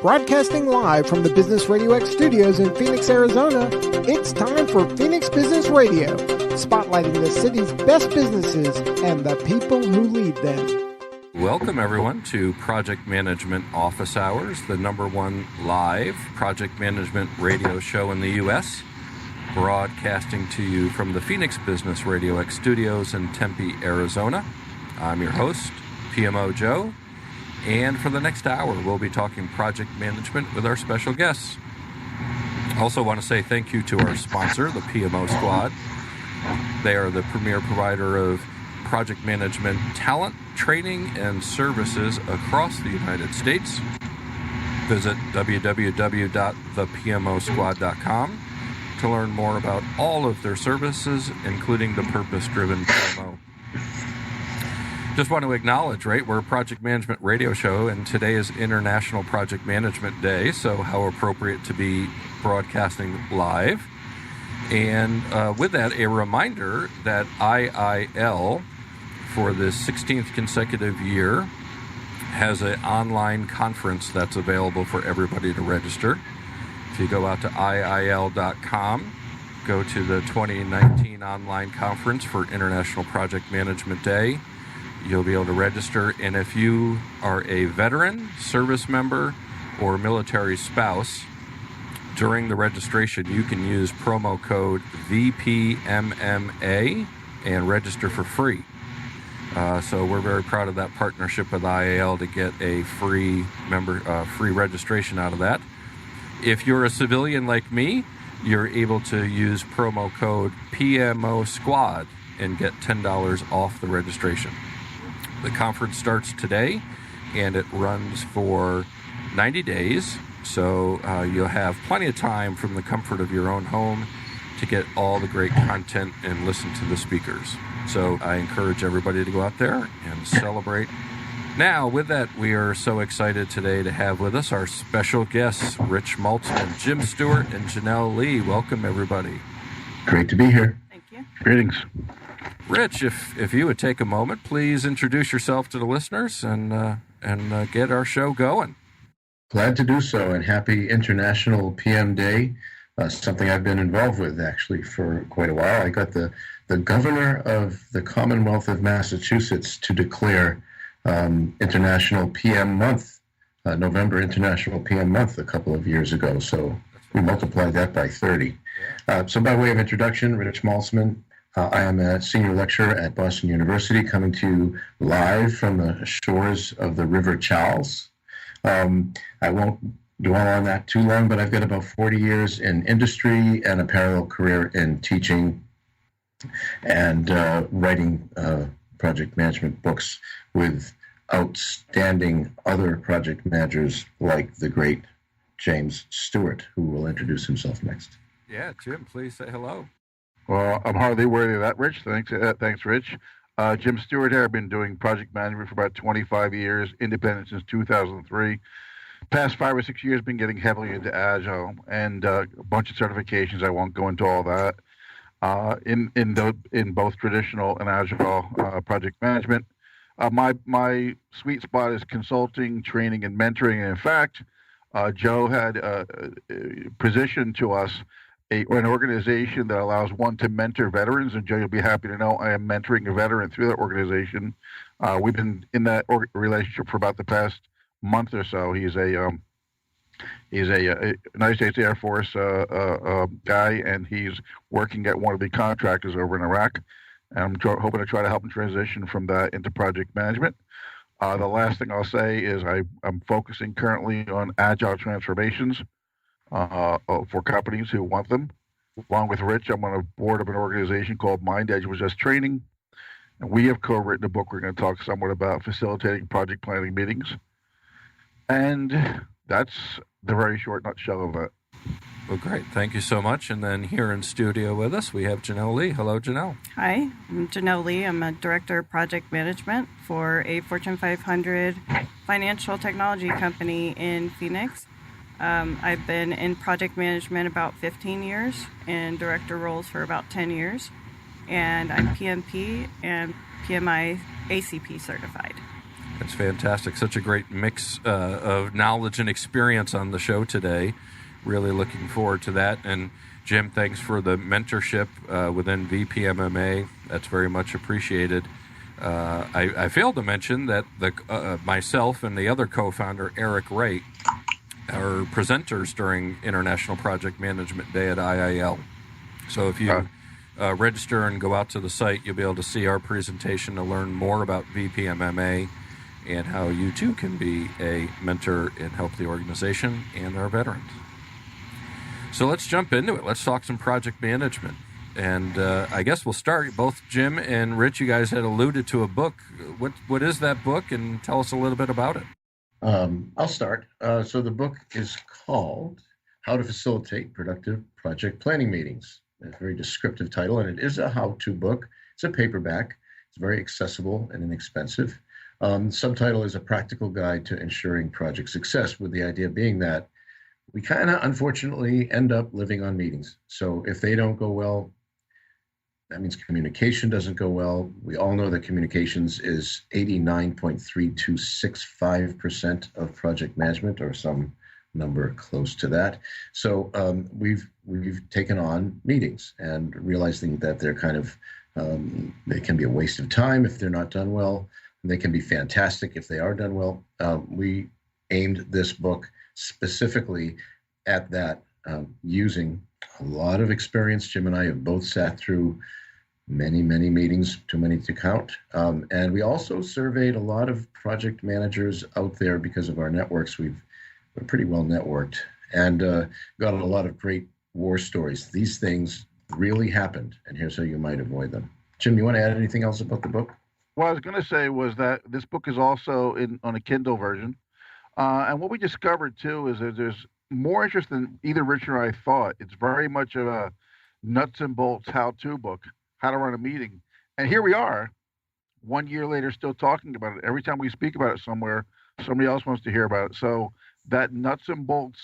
Broadcasting live from the Business RadioX studios in Phoenix, Arizona, it's time for Phoenix Business Radio, spotlighting the city's best businesses and the people who lead them. Welcome, everyone, to Project Management Office Hours, the #1 live project management radio show in the U.S., broadcasting to you from the Phoenix Business RadioX studios in Tempe, Arizona. I'm your host, PMO Joe, and for the next hour, we'll be talking project management with our special guests. I also want to say thank you to our sponsor, the PMO Squad. They are the premier provider of project management talent, training, and services across the United States. Visit www.thepmosquad.com to learn more about all of their services, including the purpose-driven PMO. Just want to acknowledge, right, we're a project management radio show, and today is International Project Management Day, so how appropriate to be broadcasting live. And with that, a reminder that IIL, for the 16th consecutive year, has an online conference that's available for everybody to register. If you go out to IIL.com, go to the 2019 online conference for International Project Management Day, you'll be able to register. And if you are a veteran, service member, or military spouse, during the registration, you can use promo code VPMMA and register for free. So we're very proud of that partnership with IAL to get a free registration out of that. If you're a civilian like me, you're able to use promo code PMO Squad and get $10 off the registration. The conference starts today, and it runs for 90 days, so you'll have plenty of time from the comfort of your own home to get all the great content and listen to the speakers. So I encourage everybody to go out there and celebrate. Now, with that, we are so excited today to have with us our special guests, Rich Maltzman, Jim Stewart, and Janelle Lee. Welcome, everybody. Great to be here. Thank you. Greetings. Rich, if you would take a moment, please introduce yourself to the listeners and get our show going. Glad to do so, and happy International PM Day, something I've been involved with actually for quite a while. I got the governor of the Commonwealth of Massachusetts to declare International PM Month, November International PM Month a couple of years ago, so we multiplied that by 30. So by way of introduction, Rich Maltzman. I am a senior lecturer at Boston University, coming to you live from the shores of the River Charles. I won't dwell on that too long, but I've got about 40 years in industry and a parallel career in teaching and writing project management books with outstanding other project managers like the great James Stewart, who will introduce himself next. Yeah, Jim, please say hello. Well, I'm hardly worthy of that, Rich. Thanks, Rich. Jim Stewart here. I've been doing project management for about 25 years, independent since 2003. Past 5 or 6 years, been getting heavily into Agile and a bunch of certifications. I won't go into all that. In both traditional and Agile project management. My sweet spot is consulting, training, and mentoring. And in fact, Joe had positioned to us an organization that allows one to mentor veterans, and Joe, you'll be happy to know I am mentoring a veteran through that organization. We've been in that relationship for about the past month or so. He's a United States Air Force guy, and he's working at one of the contractors over in Iraq. And I'm hoping to try to help him transition from that into project management. The last thing I'll say is I'm focusing currently on agile transformations for companies who want them. Along with Rich, I'm on a board of an organization called Mind Edge, which is training. And we have co-written a book we're going to talk somewhat about facilitating project planning meetings. And that's the very short nutshell of that. Well, great. Thank you so much. And then here in studio with us, we have Janelle Lee. Hello, Janelle. Hi, I'm Janelle Lee. I'm a director of project management for a Fortune 500 financial technology company in Phoenix. I've been in project management about 15 years and director roles for about 10 years. And I'm PMP and PMI ACP certified. It's fantastic. Such a great mix of knowledge and experience on the show today. Really looking forward to that. And Jim, thanks for the mentorship within VPMMA. That's very much appreciated. I failed to mention that myself and the other co-founder, Eric Wright, are presenters during International Project Management Day at IIL. So if you register and go out to the site, you'll be able to see our presentation to learn more about VPMMA and how you too can be a mentor and help the organization and our veterans. So let's jump into it. Let's talk some project management. And I guess we'll start. Both Jim and Rich, you guys had alluded to a book. What is that book? And tell us a little bit about it. I'll start. So the book is called How to Facilitate Productive Project Planning Meetings. A very descriptive title, and it is a how-to book. It's a paperback. It's very accessible and inexpensive. Subtitle is A Practical Guide to Ensuring Project Success, with the idea being that we kind of unfortunately end up living on meetings. So if they don't go well, that means communication doesn't go well. We all know that communications is 89.3265% of project management, or some number close to that. So we've taken on meetings and realizing that they're kind of they can be a waste of time if they're not done well. They can be fantastic if they are done well. We aimed this book specifically at that, using a lot of experience. Jim and I have both sat through many meetings, too many to count. And we also surveyed a lot of project managers out there because of our networks. We're pretty well networked, and got a lot of great war stories. These things really happened, and here's how you might avoid them. Jim, you want to add anything else about the book? What I was going to say was that this book is also on a Kindle version. And what we discovered, too, is that there's more interest than either Rich or I thought. It's very much of a nuts and bolts how-to book, how to run a meeting. And here we are, 1 year later, still talking about it. Every time we speak about it somewhere, somebody else wants to hear about it. So that nuts and bolts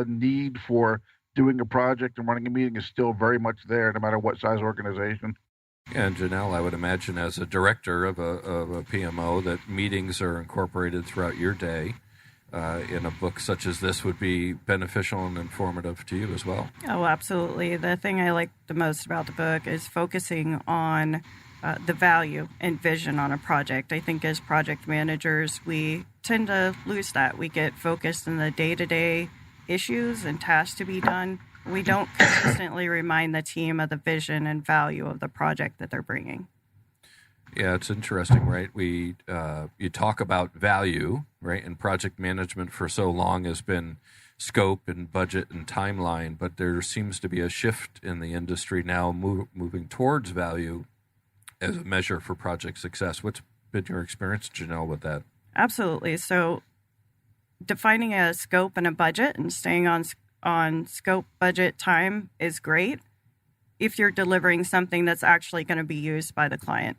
need for doing a project and running a meeting is still very much there, no matter what size organization. And Janelle, I would imagine as a director of a PMO that meetings are incorporated throughout your day in a book such as this would be beneficial and informative to you as well. Oh, absolutely. The thing I like the most about the book is focusing on the value and vision on a project. I think as project managers, we tend to lose that. We get focused in the day-to-day issues and tasks to be done. We don't consistently remind the team of the vision and value of the project that they're bringing. Yeah, it's interesting, right? You talk about value, right? And project management for so long has been scope and budget and timeline, but there seems to be a shift in the industry now moving towards value as a measure for project success. What's been your experience, Janelle, with that? Absolutely. So defining a scope and a budget and staying on scope, budget, time is great if you're delivering something that's actually going to be used by the client.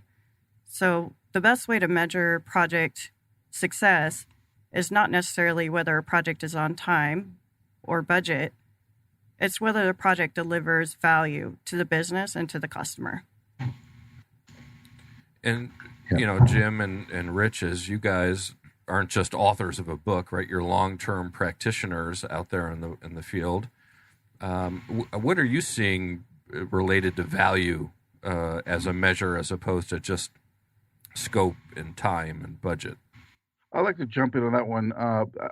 So the best way to measure project success is not necessarily whether a project is on time or budget. It's whether the project delivers value to the business and to the customer. And, you know, Jim and Rich, as you guys aren't just authors of a book, right? You're long-term practitioners out there in the field. What are you seeing related to value as a measure as opposed to just scope and time and budget? I'd like to jump in on that one.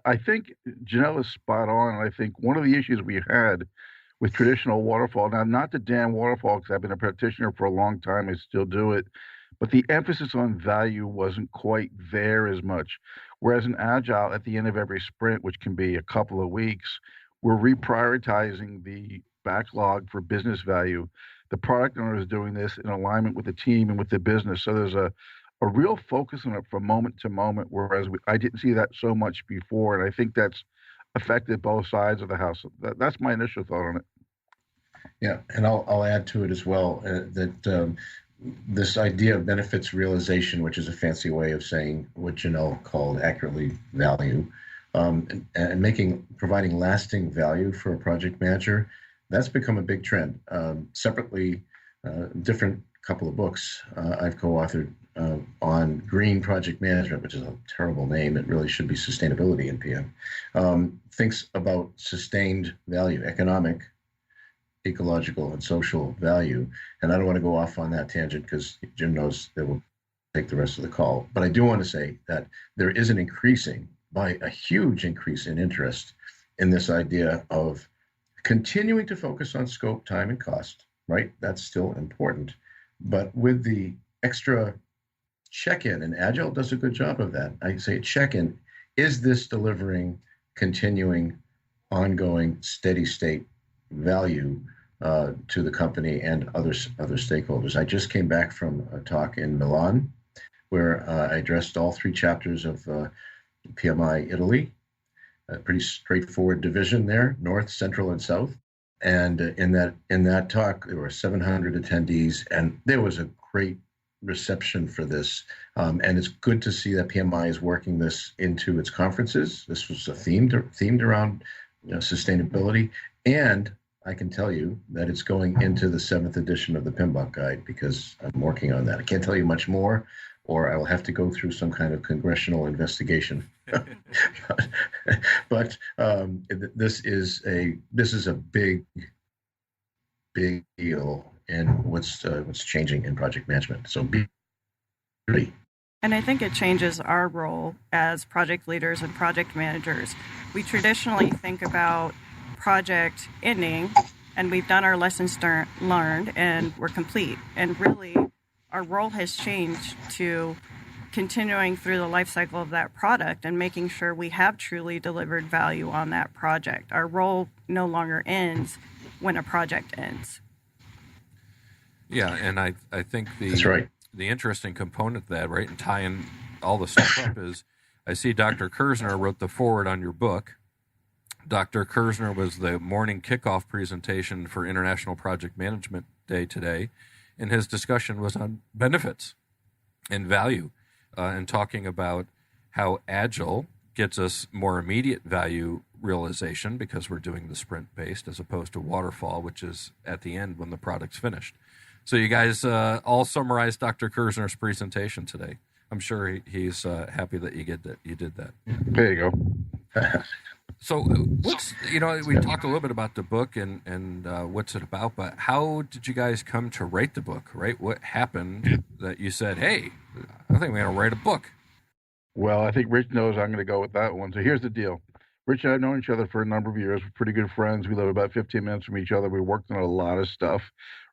I think Janelle is spot on. I think one of the issues we had with traditional waterfall, now not the damn waterfall, because I've been a practitioner for a long time, I still do it, but the emphasis on value wasn't quite there as much. Whereas in Agile, at the end of every sprint, which can be a couple of weeks, we're reprioritizing the backlog for business value. The product owner is doing this in alignment with the team and with the business. So there's a real focus on it from moment to moment, whereas I didn't see that so much before. And I think that's affected both sides of the house. That's my initial thought on it. Yeah, and I'll add to it as well that this idea of benefits realization, which is a fancy way of saying what Janelle called accurately value, and providing lasting value for a project manager, that's become a big trend. Separately, different couple of books I've co-authored on green project management, which is a terrible name. It really should be sustainability in PM, thinks about sustained value, economic, ecological, and social value. And I don't want to go off on that tangent because Jim knows that we'll take the rest of the call. But I do want to say that there is a huge increase in interest in this idea of continuing to focus on scope, time, and cost, right? That's still important. But with the extra check-in, and Agile does a good job of that. I say check-in, is this delivering continuing, ongoing, steady state value to the company and other stakeholders? I just came back from a talk in Milan where I addressed all 3 chapters of PMI Italy, a pretty straightforward division there, North, Central, and South. And in that talk, there were 700 attendees, and there was a great reception for this. And it's good to see that PMI is working this into its conferences. This was themed around sustainability. And I can tell you that it's going into the 7th edition of the PMBOK guide because I'm working on that. I can't tell you much more, or I will have to go through some kind of congressional investigation. but this is a big deal in what's changing in project management. So be ready. And I think it changes our role as project leaders and project managers. We traditionally think about project ending, and we've done our lessons learned, and we're complete. And really, our role has changed to continuing through the life cycle of that product and making sure we have truly delivered value on that project. Our role no longer ends when a project ends. Yeah, and I think that's right. The interesting component of that, right, and tying all the stuff up is I see Dr. Kersner wrote the foreword on your book. Dr. Kersner was the morning kickoff presentation for International Project Management Day today, and his discussion was on benefits and value, and talking about how Agile gets us more immediate value realization because we're doing the sprint-based as opposed to waterfall, which is at the end when the product's finished. So you guys all summarized Dr. Kersner's presentation today. I'm sure he's happy that you did that. There you go. So we talked a little bit about the book and what's it about, but how did you guys come to write the book, right? What happened that you said, hey, I think we're going to write a book? Well, I think Rich knows I'm going to go with that one. So here's the deal. Rich and I have known each other for a number of years. We're pretty good friends. We live about 15 minutes from each other. We worked on a lot of stuff,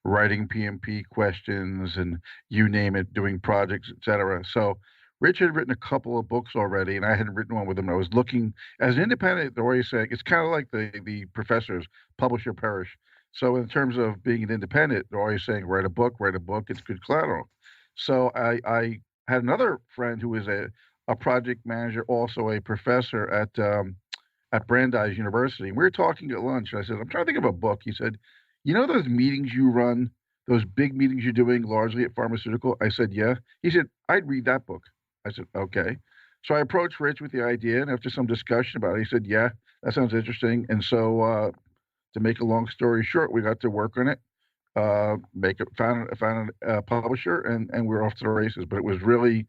writing PMP questions and you name it, doing projects, etc. So Rich had written a couple of books already, and I hadn't written one with him. I was looking, as an independent, they're always saying, it's kind of like the professors, publish or perish. So in terms of being an independent, they're always saying, write a book, it's good collateral. So I had another friend who was a project manager, also a professor at Brandeis University. And we were talking at lunch, and I said, I'm trying to think of a book. He said, you know those meetings you run, those big meetings you're doing largely at pharmaceutical? I said, yeah. He said, I'd read that book. I said, okay. So I approached Rich with the idea, and after some discussion about it, he said, yeah, that sounds interesting. And so to make a long story short, we got to work on it, found a publisher, and we're off to the races. But it was really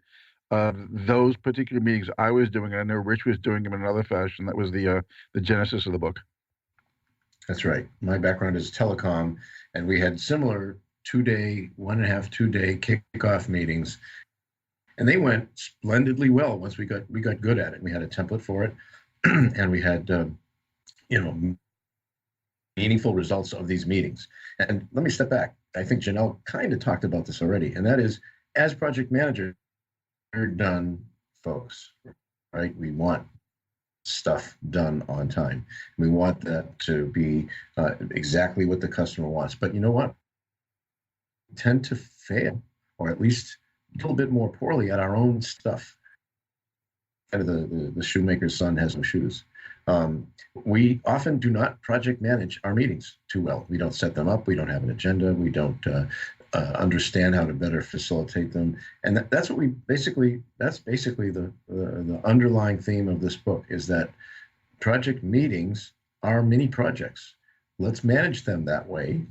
those particular meetings I was doing, and I know Rich was doing them in another fashion. That was the genesis of the book. That's right. My background is telecom, and we had similar 2-day kickoff meetings. And they went splendidly well once we got good at it. We had a template for it, and we had meaningful results of these meetings. And let me step back. I think Janelle kind of talked about this already, and that is, as project manager, we're done, folks. Right? We want stuff done on time. We want that to be exactly what the customer wants. But you know what? We tend to fail, or at least a little bit more poorly at our own stuff. The shoemaker's son has no shoes. We often do not project manage our meetings too well. We don't set them up. We don't have an agenda. We don't understand how to better facilitate them. And that's what we basically, that's basically the underlying theme of this book, is that project meetings are mini projects. Let's manage them that way.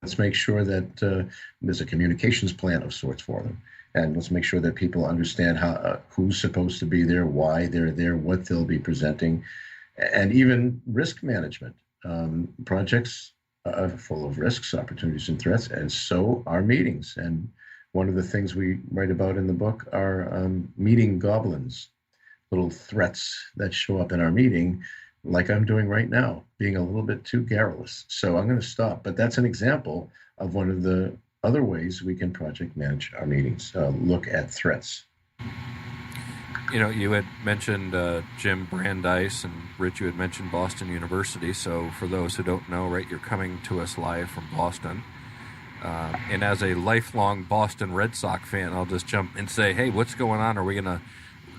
Let's make sure that there's a communications plan of sorts for them. And let's make sure that people understand who's supposed to be there, why they're there, what they'll be presenting, and even risk management. Projects are full of risks, opportunities, and threats, and so are meetings. And one of the things we write about in the book are meeting goblins, little threats that show up in our meeting, like I'm doing right now, being a little bit too garrulous. So I'm going to stop. But that's an example of one of the other ways we can project manage our meetings, look at threats. You had mentioned Jim Brandeis, and Rich, you had mentioned Boston University. So for those who don't know, right, you're coming to us live from Boston. And as a lifelong Boston Red Sox fan, I'll just jump and say, hey, what's going on? Are we going to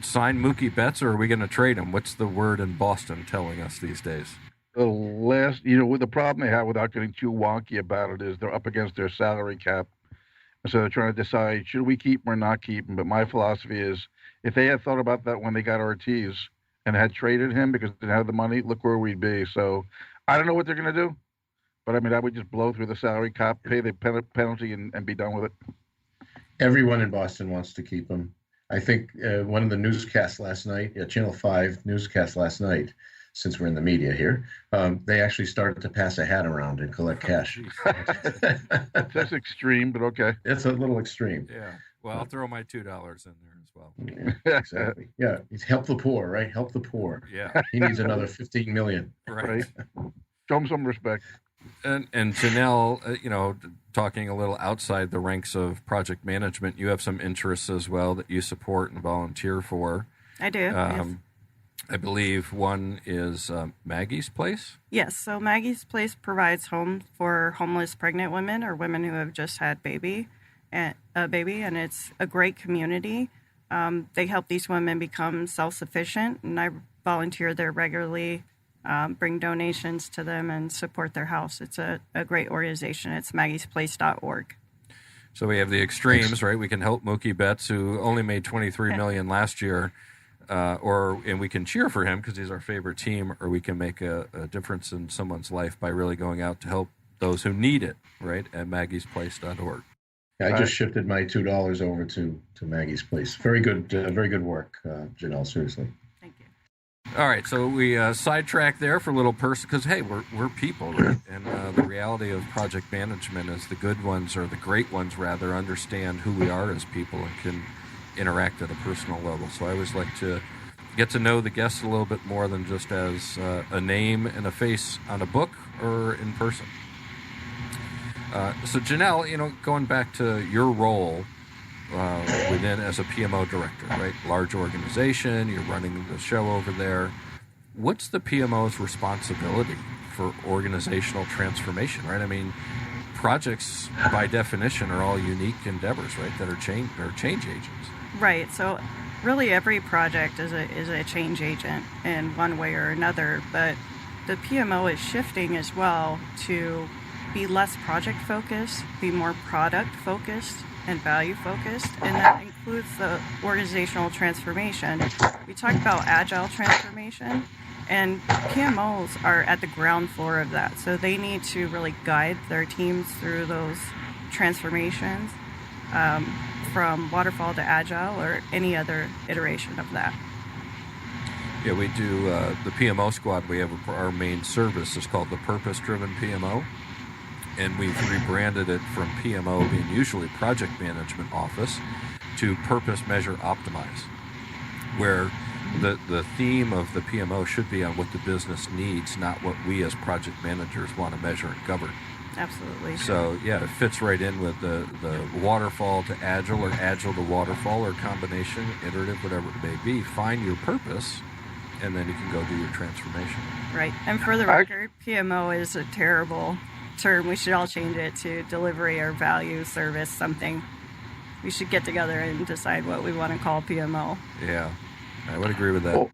sign Mookie Betts, or are we going to trade him? What's the word in Boston telling us these days? The last, with the problem they have, without getting too wonky about it, is they're up against their salary cap. And so they're trying to decide, should we keep him or not keep him? But my philosophy is, if they had thought about that when they got Ortiz and had traded him because they didn't have the money, look where we'd be. So I don't know what they're going to do. But, I would just blow through the salary cap, pay the penalty, and be done with it. Everyone in Boston wants to keep him. I think one of the newscasts last night, Channel 5 newscast last night, since we're in the media here, they actually started to pass a hat around and collect cash. That's extreme, but okay. It's a little extreme. Yeah. Well, I'll throw my $2 in there as well. Yeah, exactly. Yeah. It's help the poor, right? Help the poor. Yeah. He needs another 15 million. Right. Show him some respect. And Janelle, talking a little outside the ranks of project management, you have some interests as well that you support and volunteer for. I do. Yes. I believe one is Maggie's Place. Yes. So Maggie's Place provides homes for homeless pregnant women or women who have just had a baby, and it's a great community. They help these women become self-sufficient, and I volunteer there regularly, bring donations to them, and support their house. It's a great organization. It's maggiesplace.org. So we have the extremes, right? We can help Mookie Betts, who only made $23 million last year. And we can cheer for him because he's our favorite team, or we can make a difference in someone's life by really going out to help those who need it, right, at maggiesplace.org. I just shifted my $2 over to Maggie's Place. Very good work, Janelle, seriously. Thank you. All right, so we sidetrack there for a little person because, hey, we're people, right? And the reality of project management is the good ones, or the great ones, rather, understand who we are as people and can interact at a personal level. So I always like to get to know the guests a little bit more than just as a name and a face on a book or in person. So Janelle, going back to your role within as a PMO director, right? Large organization, you're running the show over there. What's the PMO's responsibility for organizational transformation, right? Projects by definition are all unique endeavors, right? That are change agents. Right. So really every project is a change agent in one way or another, but the PMO is shifting as well to be less project focused, be more product focused and value focused, and that includes the organizational transformation. We talked about agile transformation, and PMOs are at the ground floor of that, so they need to really guide their teams through those transformations, from waterfall to agile or any other iteration of that. Yeah, we do the PMO squad. We have our main service is called the Purpose-Driven PMO, and we've rebranded it from PMO being usually Project Management Office to Purpose, Measure, Optimize, where the theme of the PMO should be on what the business needs, not what we as project managers want to measure and govern. Absolutely. So, yeah, it fits right in with the waterfall to agile, or agile to waterfall, or combination, iterative, whatever it may be. Find your purpose, and then you can go do your transformation. Right. And for the record, PMO is a terrible term. We should all change it to delivery or value, service, something. We should get together and decide what we want to call PMO. Yeah, I would agree with that. Well,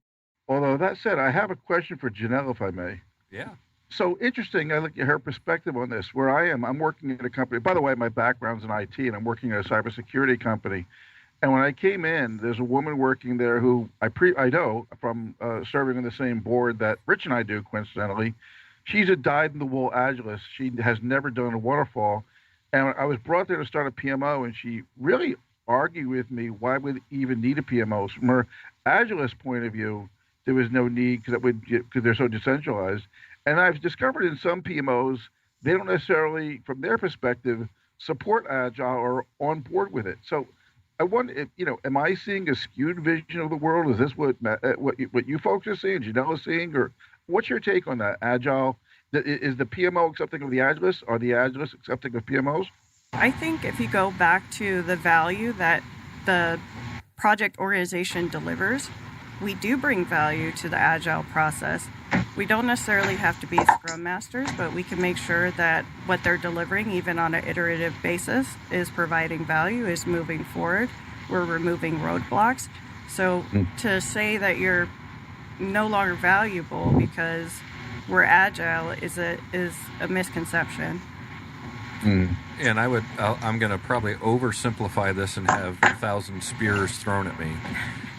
although that said, I have a question for Janelle, if I may. Yeah. So interesting. I look at her perspective on this. Where I am, I'm working at a company. By the way, my background's in IT, and I'm working at a cybersecurity company. And when I came in, there's a woman working there who I know from serving on the same board that Rich and I do, coincidentally. She's a dyed-in-the-wool agilist. She has never done a waterfall. And I was brought there to start a PMO, and she really argue with me why would even need a PMO. From an Agilist point of view, there was no need because they're so decentralized. And I've discovered in some PMOs, they don't necessarily, from their perspective, support Agile or on board with it. So I wonder, if, am I seeing a skewed vision of the world? Is this what you folks are seeing, Janelle is seeing, or what's your take on that? Agile, is the PMO accepting of the Agilists? Are the Agilists accepting of PMOs? I think if you go back to the value that the project organization delivers, we do bring value to the Agile process. We don't necessarily have to be Scrum Masters, but we can make sure that what they're delivering, even on an iterative basis, is providing value, is moving forward. We're removing roadblocks. So to say that you're no longer valuable because we're Agile is a misconception. And I'm going to probably oversimplify this and have 1,000 spears thrown at me.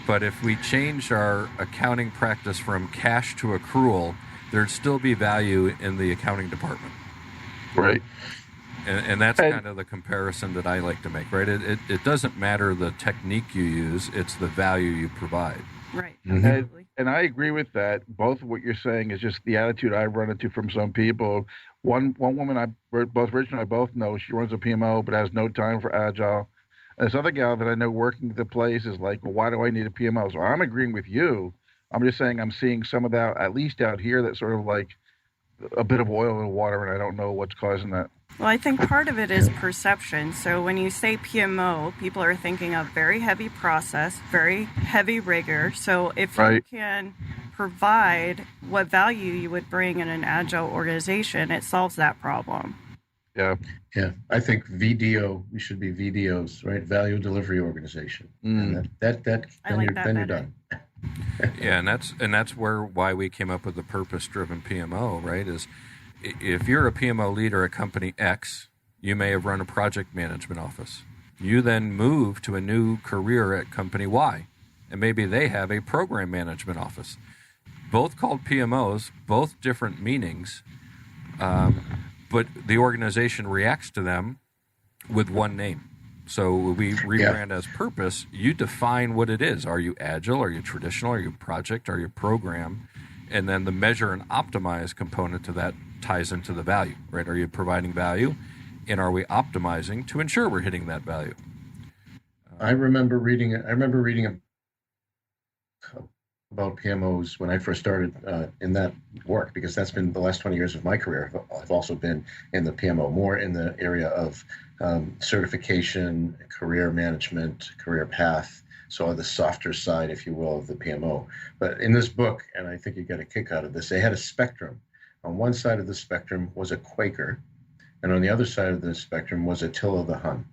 But if we changed our accounting practice from cash to accrual, there'd still be value in the accounting department. Right. And that's kind of the comparison that I like to make, right? It doesn't matter the technique you use, it's the value you provide. Right. Mm-hmm. And I agree with that. Both of what you're saying is just the attitude I've run into from some people. One woman both Rich and I both know, she runs a PMO but has no time for Agile. And this other gal that I know working at the place is like, well, why do I need a PMO? So I'm agreeing with you. I'm just saying I'm seeing some of that, at least out here, that's sort of like a bit of oil in water, and I don't know what's causing that. Well, I think part of it is perception. So when you say PMO, people are thinking of very heavy process, very heavy rigor. So if you can provide what value you would bring in an Agile organization, it solves that problem. Yeah. I think VDO, we should be VDOs, right? Value Delivery Organization. And then you're done. Yeah, and that's why we came up with the purpose-driven PMO, right? Is if you're a PMO leader at company X, you may have run a project management office. You then move to a new career at company Y, and maybe they have a program management office. Both called PMOs, both different meanings, but the organization reacts to them with one name. So we rebrand as purpose. You define what it is. Are you agile? Are you traditional? Are you project? Are you program? And then the measure and optimize component to that ties into the value, right? Are you providing value? And are we optimizing to ensure we're hitting that value? I remember reading about PMOs when I first started in that work, because that's been the last 20 years of my career. I've also been in the PMO, more in the area of certification, career management, career path, so the softer side, if you will, of the PMO. But in this book, and I think you get a kick out of this, they had a spectrum. On one side of the spectrum was a Quaker, and on the other side of the spectrum was Attila the Hun.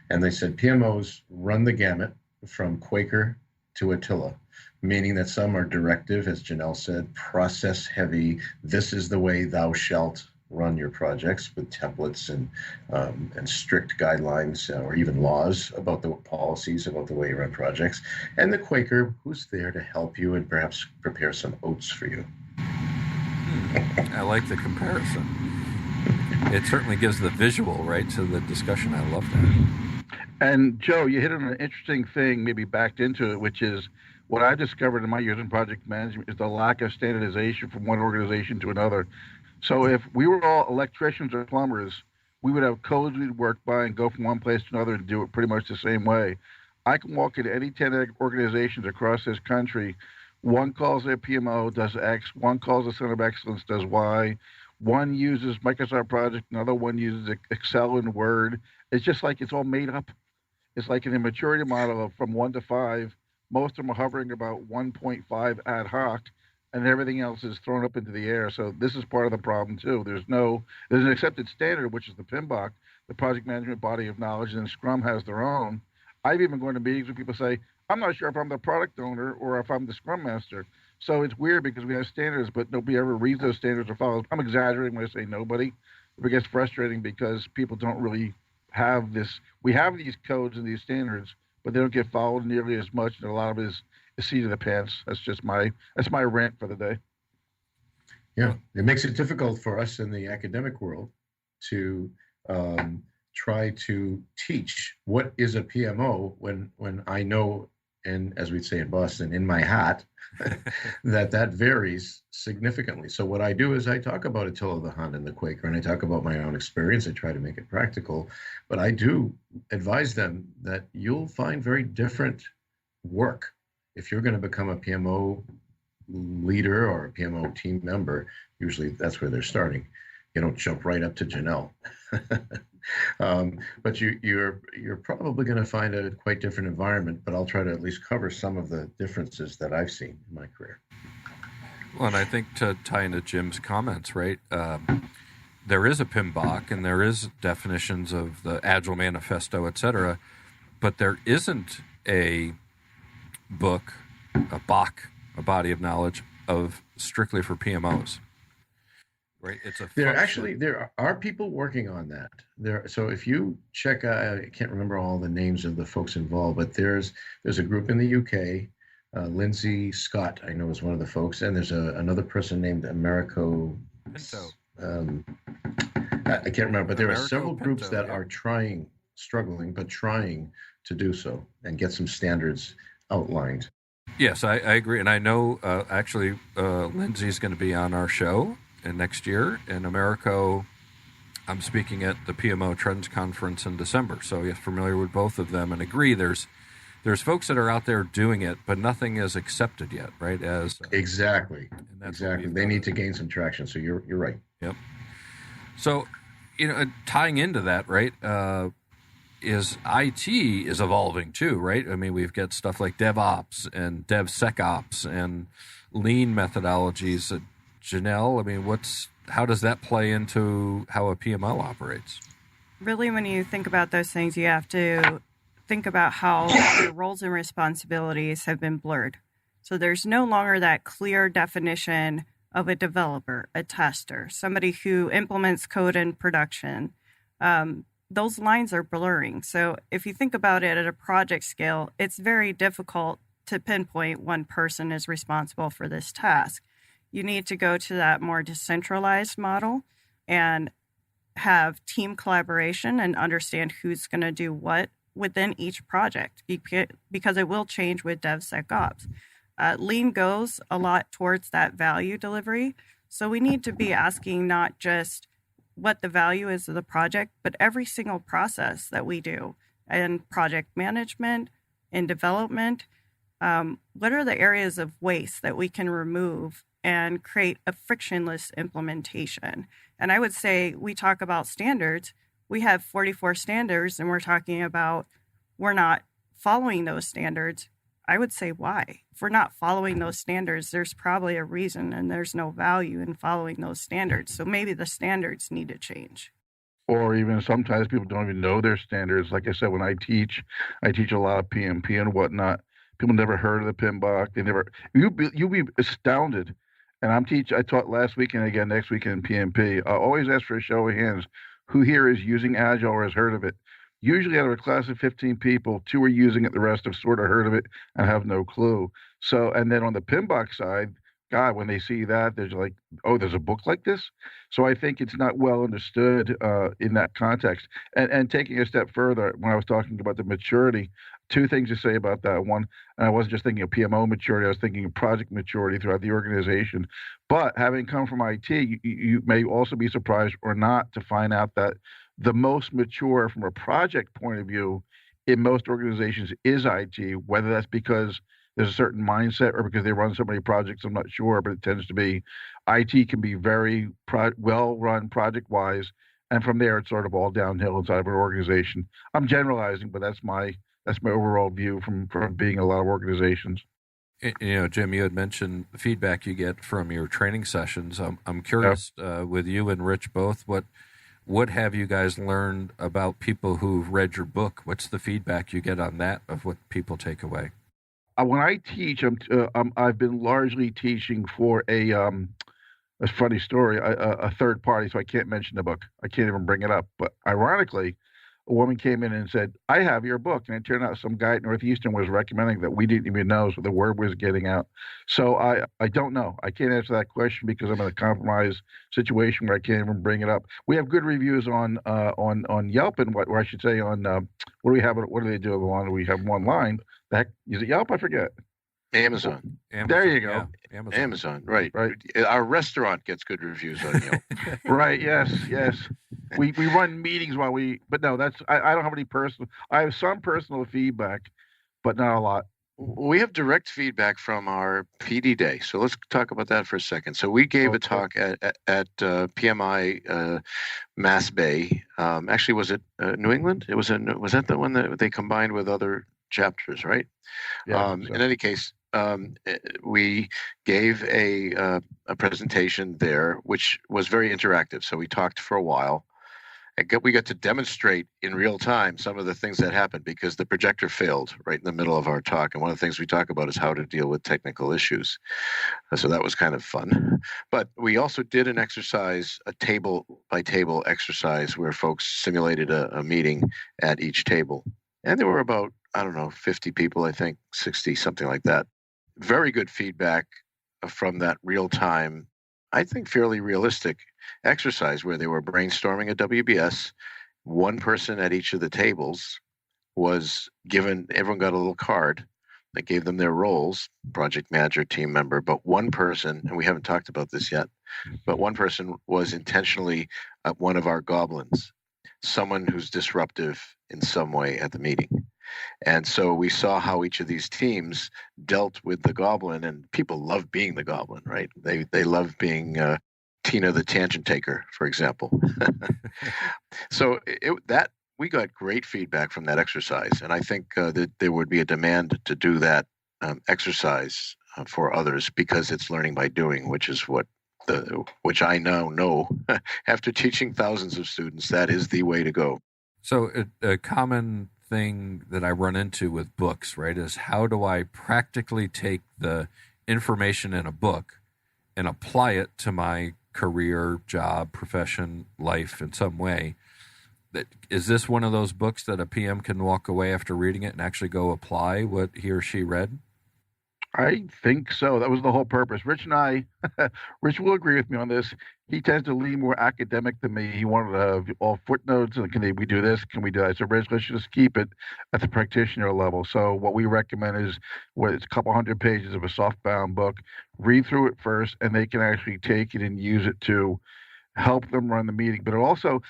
And they said PMOs run the gamut from Quaker to Attila, meaning that some are directive, as Janelle said, process heavy. This is the way thou shalt run your projects, with templates and strict guidelines or even laws about the policies about the way you run projects. And the Quaker, who's there to help you and perhaps prepare some oats for you. I like the comparison. It certainly gives the visual, right, to the discussion. I love that. And Joe, you hit on an interesting thing, maybe backed into it, which is what I discovered in my years in project management is the lack of standardization from one organization to another. So if we were all electricians or plumbers, we would have codes we'd work by and go from one place to another and do it pretty much the same way. I can walk into any 10 organizations across this country. One calls their PMO, does X. One calls the Center of Excellence, does Y. One uses Microsoft Project, another one uses Excel and Word. It's just like it's all made up. It's like an immaturity model of from 1 to 5. Most of them are hovering about 1.5 ad hoc, and everything else is thrown up into the air. So this is part of the problem too. There's an accepted standard, which is the PMBOK, the project management body of knowledge, and Scrum has their own. I've even gone to meetings where people say, I'm not sure if I'm the product owner or if I'm the Scrum Master. So it's weird because we have standards, but nobody ever reads those standards or follows. I'm exaggerating when I say nobody. It gets frustrating because people don't really have this. We have these codes and these standards, but they don't get followed nearly as much, and a lot of it is a seat of the pants. That's my rant for the day. Yeah, it makes it difficult for us in the academic world to try to teach what is a PMO when I know, and as we'd say in Boston, in my hat, that varies significantly. So what I do is I talk about Attila the Hun and the Quaker, and I talk about my own experience. I try to make it practical, but I do advise them that you'll find very different work if you're going to become a PMO leader or a PMO team member. Usually that's where they're starting. You don't jump right up to Janelle. But you're probably going to find a quite different environment, but I'll try to at least cover some of the differences that I've seen in my career. Well, and I think to tie into Jim's comments, right, there is a PMBOK and there is definitions of the Agile Manifesto, et cetera, but there isn't a book, a BOK, a body of knowledge of strictly for PMOs. Right? It's a there are people working on that. So if you check, I can't remember all the names of the folks involved, but there's a group in the UK. Lindsay Scott, I know, is one of the folks, and there's another person named Americo. Pinto. I can't remember, but there are several groups that are struggling, but trying to do so and get some standards outlined. Yes, I agree, and I know actually Lindsay's going to be on our show. And next year in America, I'm speaking at the PMO Trends Conference in December. So yes, familiar with both of them and agree there's folks that are out there doing it, but nothing is accepted yet, right? Exactly. They need to gain some traction. So you're right. Yep. So, tying into that, right, is IT is evolving too, right? I mean, we've got stuff like DevOps and DevSecOps and lean methodologies. Janelle, I mean, how does that play into how a PMO operates? Really, when you think about those things, you have to think about how the roles and responsibilities have been blurred. So there's no longer that clear definition of a developer, a tester, somebody who implements code in production. Those lines are blurring. So if you think about it at a project scale, it's very difficult to pinpoint one person is responsible for this task. You need to go to that more decentralized model and have team collaboration and understand who's going to do what within each project, because it will change with DevSecOps. Lean goes a lot towards that value delivery. So we need to be asking not just what the value is of the project, but every single process that we do in project management, in development. What are the areas of waste that we can remove and create a frictionless implementation? And I would say we talk about standards. We have 44 standards, and we're talking about we're not following those standards. I would say why? If we're not following those standards, there's probably a reason, and there's no value in following those standards. So maybe the standards need to change. Or even sometimes people don't even know their standards. Like I said, when I teach a lot of PMP and whatnot. People never heard of the PMBOK. You'll be astounded. And I taught last week and again next week in PMP. I always ask for a show of hands. Who here is using Agile or has heard of it? Usually out of a class of 15 people, 2 are using it. The rest have sort of heard of it and have no clue. So, and then on the PMBOK side, God, when they see that, they're like, oh, there's a book like this? So I think it's not well understood in that context. And taking a step further, when I was talking about the maturity, 2 things to say about that. One, and I wasn't just thinking of PMO maturity, I was thinking of project maturity throughout the organization. But having come from IT, you may also be surprised or not to find out that the most mature from a project point of view in most organizations is IT, whether that's because there's a certain mindset or because they run so many projects, I'm not sure, but it tends to be IT can be very well run project wise. And from there, it's sort of all downhill inside of an organization. I'm generalizing, but that's my overall view from being in a lot of organizations. Jim, you had mentioned the feedback you get from your training sessions. I'm curious with you and Rich both, what have you guys learned about people who've read your book? What's the feedback you get on that of what people take away? When I teach, I've been largely teaching for a funny story, a third party, so I can't mention the book. I can't even bring it up. But ironically, a woman came in and said, "I have your book," and it turned out some guy at Northeastern was recommending that we didn't even know, so the word was getting out. So I don't know. I can't answer that question because I'm in a compromised situation where I can't even bring it up. We have good reviews on Yelp and or I should say on what do we have? What do they do on? We have them online. The heck, is it Yelp? I forget. Amazon. There you go. Yeah, Amazon. Right. Right. Our restaurant gets good reviews on Yelp. Right. Yes. We run meetings while but no, I don't have any personal. I have some personal feedback, but not a lot. We have direct feedback from our PD day. So let's talk about that for a second. So we gave a talk at PMI Mass Bay. Actually, was it New England? Was that the one that they combined with other chapters, right? Yeah, In any case, we gave a presentation there, which was very interactive. So we talked for a while. We got to demonstrate in real time some of the things that happened because the projector failed right in the middle of our talk. And one of the things we talk about is how to deal with technical issues. So that was kind of fun. But we also did an exercise, a table by table exercise where folks simulated a meeting at each table. And there were about, 50 people, I think, 60, something like that. Very good feedback from that real time, I think fairly realistic exercise where they were brainstorming a WBS. One person at each of the tables was given, everyone got a little card that gave them their roles, project manager, team member, but one person, and we haven't talked about this yet, but one person was intentionally one of our goblins, someone who's disruptive in some way at the meeting. And so we saw how each of these teams dealt with the goblin, and people love being the goblin, right? They love being Tina the tangent taker, for example. So we got great feedback from that exercise, and I think that there would be a demand to do that exercise for others because it's learning by doing, which is which I now know after teaching thousands of students, that is the way to go. So a common thing that I run into with books, right, is how do I practically take the information in a book and apply it to my career, job, profession, life in some way? Is this one of those books that a PM can walk away after reading it and actually go apply what he or she read? I think so. That was the whole purpose. Rich and I, Rich will agree with me on this. He tends to lean more academic than me. He wanted to have all footnotes and can we do this? Can we do that? So Rich, let's just keep it at the practitioner level. So what we recommend is it's a couple hundred pages of a softbound book. Read through it first, and they can actually take it and use it to help them run the meeting. But it also,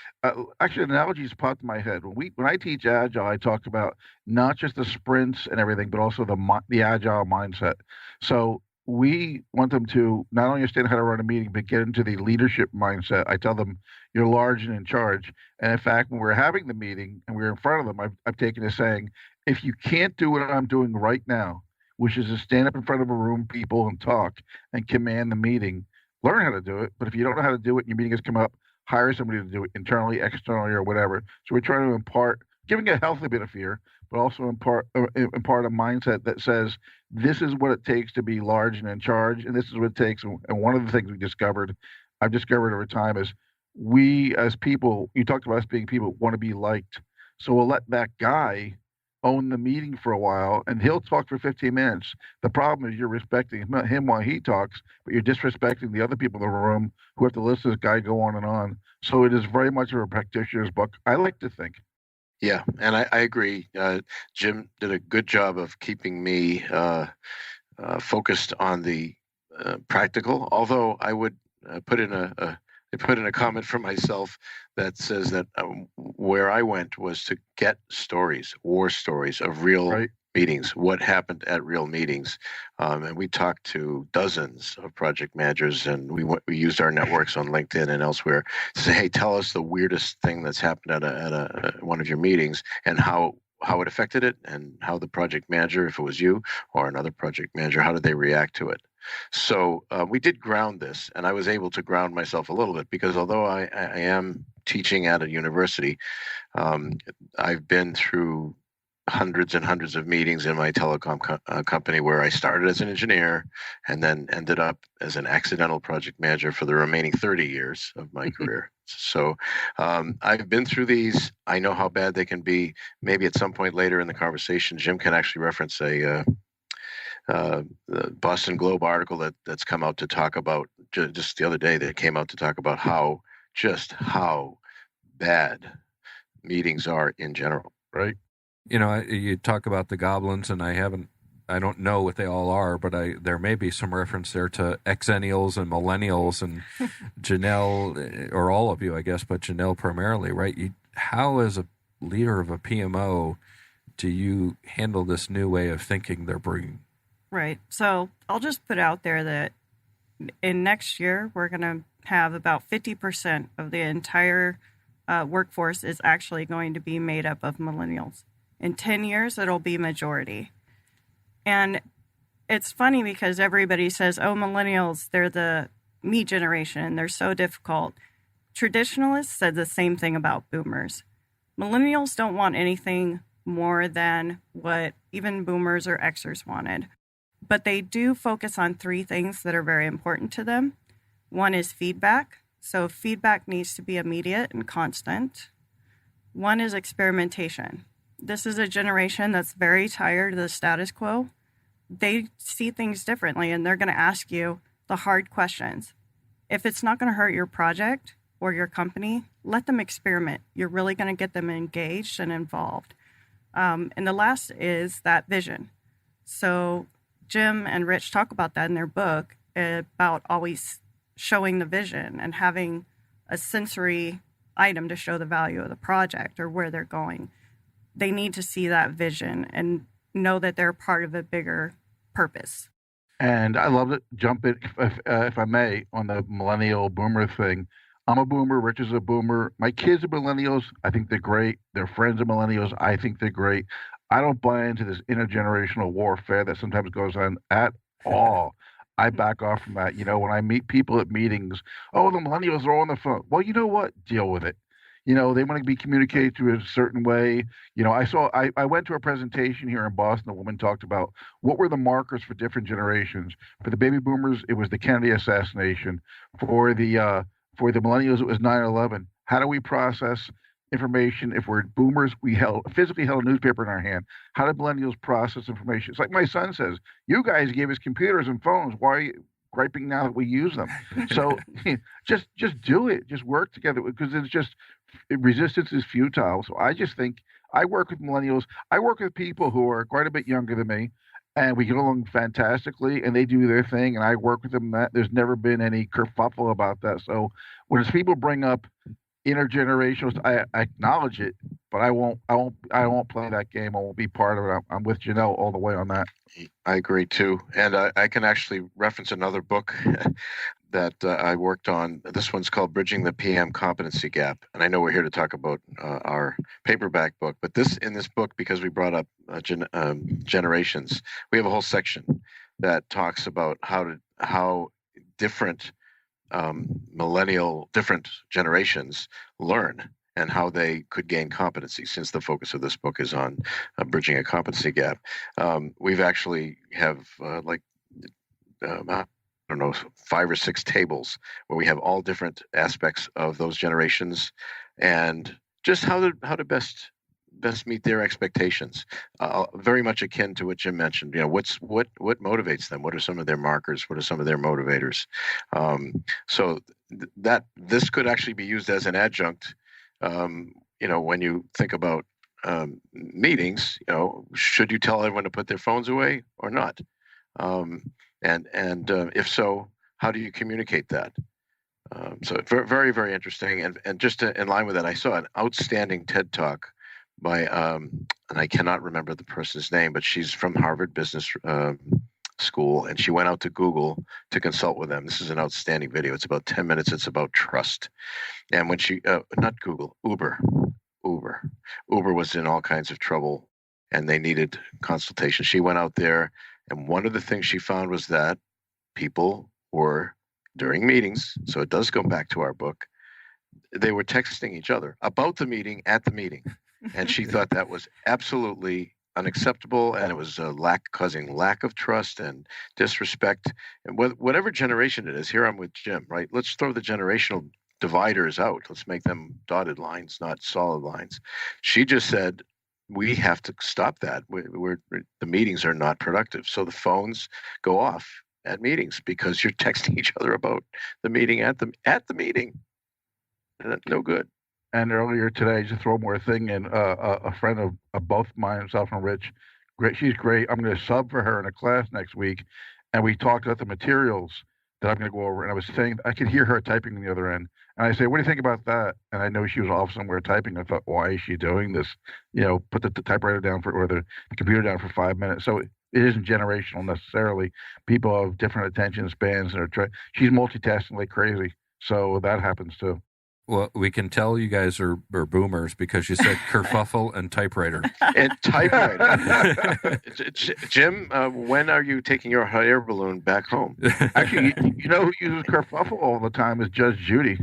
actually, an analogy just popped in my head. When I teach Agile, I talk about not just the sprints and everything, but also the Agile mindset. So we want them to not only understand how to run a meeting, but get into the leadership mindset. I tell them, you're large and in charge. And in fact, when we're having the meeting and we're in front of them, I've taken a saying, if you can't do what I'm doing right now, which is to stand up in front of a room of people and talk and command the meeting, learn how to do it. But if you don't know how to do it and your meeting has come up, hire somebody to do it internally, externally, or whatever. So we're trying to impart, giving a healthy bit of fear, but also impart a mindset that says, this is what it takes to be large and in charge, and this is what it takes. And one of the things I've discovered over time is we as people, you talked about us being people, want to be liked. So we'll let that guy own the meeting for a while, and he'll talk for 15 minutes. The problem is you're respecting him while he talks, but you're disrespecting the other people in the room who have to listen to this guy go on and on. So it is very much of a practitioner's book, I like to think. Yeah, and I agree. Jim did a good job of keeping me focused on the practical, although I would put in a comment for myself that says that where I went was to get war stories of real meetings, what happened at real meetings. And we talked to dozens of project managers, and we used our networks on LinkedIn and elsewhere to say, hey, tell us the weirdest thing that's happened at one of your meetings and how it affected it, and how the project manager, if it was you or another project manager, how did they react to it? So we did ground this, and I was able to ground myself a little bit because although I am teaching at a university, I've been through hundreds and hundreds of meetings in my telecom company where I started as an engineer and then ended up as an accidental project manager for the remaining 30 years of my career. So I've been through these. I know how bad they can be. Maybe at some point later in the conversation, Jim can actually reference the Boston Globe article that's come out to talk about just the other day. That came out to talk about how bad meetings are in general. Right. You talk about the goblins, and I don't know what they all are, but there may be some reference there to exennials and millennials and Janelle, or all of you, I guess, but Janelle primarily, right? How, as a leader of a PMO, do you handle this new way of thinking they're bringing? Right. So I'll just put out there that in next year, we're going to have about 50% of the entire workforce is actually going to be made up of millennials. In 10 years, it'll be majority. And it's funny because everybody says, oh, millennials, they're the me generation. They're so difficult. Traditionalists said the same thing about boomers. Millennials don't want anything more than what even boomers or Xers wanted. But they do focus on three things that are very important to them. One is feedback. So feedback needs to be immediate and constant. One is experimentation. This is a generation that's very tired of the status quo. They see things differently, and they're going to ask you the hard questions. If it's not going to hurt your project or your company, let them experiment. You're really going to get them engaged and involved. And the last is that vision. So Jim and Rich talk about that in their book, about always showing the vision and having a sensory item to show the value of the project or where they're going. They need to see that vision and know that they're part of a bigger purpose. And I love it. Jump in, if I may, on the millennial boomer thing. I'm a boomer. Rich is a boomer. My kids are millennials. I think they're great. Their friends are millennials. I think they're great. I don't buy into this intergenerational warfare that sometimes goes on at all. I back off from that. When I meet people at meetings, oh, the millennials are all on the phone. Well, you know what? Deal with it. They want to be communicated to a certain way. I went to a presentation here in Boston. A woman talked about what were the markers for different generations. For the baby boomers, it was the Kennedy assassination. For the millennials, it was 9/11. How do we process information? If we're boomers, we physically held a newspaper in our hand. How did millennials process information? It's like my son says, you guys gave us computers and phones. Why are you griping now that we use them? So just do it. Just work together, because it's just resistance is futile. So I just think I work with millennials. I work with people who are quite a bit younger than me, and we get along fantastically, and they do their thing, and I work with them. There's never been any kerfuffle about that. So when people bring up intergenerational, I acknowledge it, but I won't play that game. I won't be part of it. I'm with Janelle all the way on that. I agree too, and I can actually reference another book that I worked on. This one's called Bridging the PM Competency Gap, and I know we're here to talk about our paperback book, but in this book, because we brought up generations, we have a whole section that talks about how different different generations learn and how they could gain competency, since the focus of this book is on bridging a competency gap. We've actually have I don't know, 5 or 6 tables where we have all different aspects of those generations and just how to best meet their expectations. Very much akin to what Jim mentioned. What motivates them? What are some of their markers? What are some of their motivators? So that this could actually be used as an adjunct. When you think about meetings, should you tell everyone to put their phones away or not? And if so, how do you communicate that? So very, very interesting. And just in line with that, I saw an outstanding TED Talk by, and I cannot remember the person's name, but she's from Harvard Business School, and she went out to Google to consult with them. This is an outstanding video. It's about 10 minutes. It's about trust. And when she, not Google, Uber was in all kinds of trouble, and they needed consultation. She went out there, and one of the things she found was that people were, during meetings, so it does go back to our book, they were texting each other about the meeting at the meeting. And she thought that was absolutely unacceptable, and it was causing lack of trust and disrespect. And whatever generation it is, here I'm with Jim, right? Let's throw the generational dividers out. Let's make them dotted lines, not solid lines. She just said, we have to stop that. The meetings are not productive. So the phones go off at meetings because you're texting each other about the meeting at the meeting. No good. And earlier today, just throw more thing in. A friend of both mine, himself and Rich, great. She's great. I'm going to sub for her in a class next week, and we talked about the materials that I'm going to go over. And I was saying, I could hear her typing on the other end, and I say, "What do you think about that?" And I know she was off somewhere typing. I thought, why is she doing this? Put the typewriter down or the computer down for 5 minutes. So it isn't generational necessarily. People have different attention spans, and she's multitasking like crazy. So that happens too. Well, we can tell you guys are boomers because you said kerfuffle and typewriter. And typewriter. Jim, when are you taking your hot air balloon back home? Actually, you know who uses kerfuffle all the time is Judge Judy.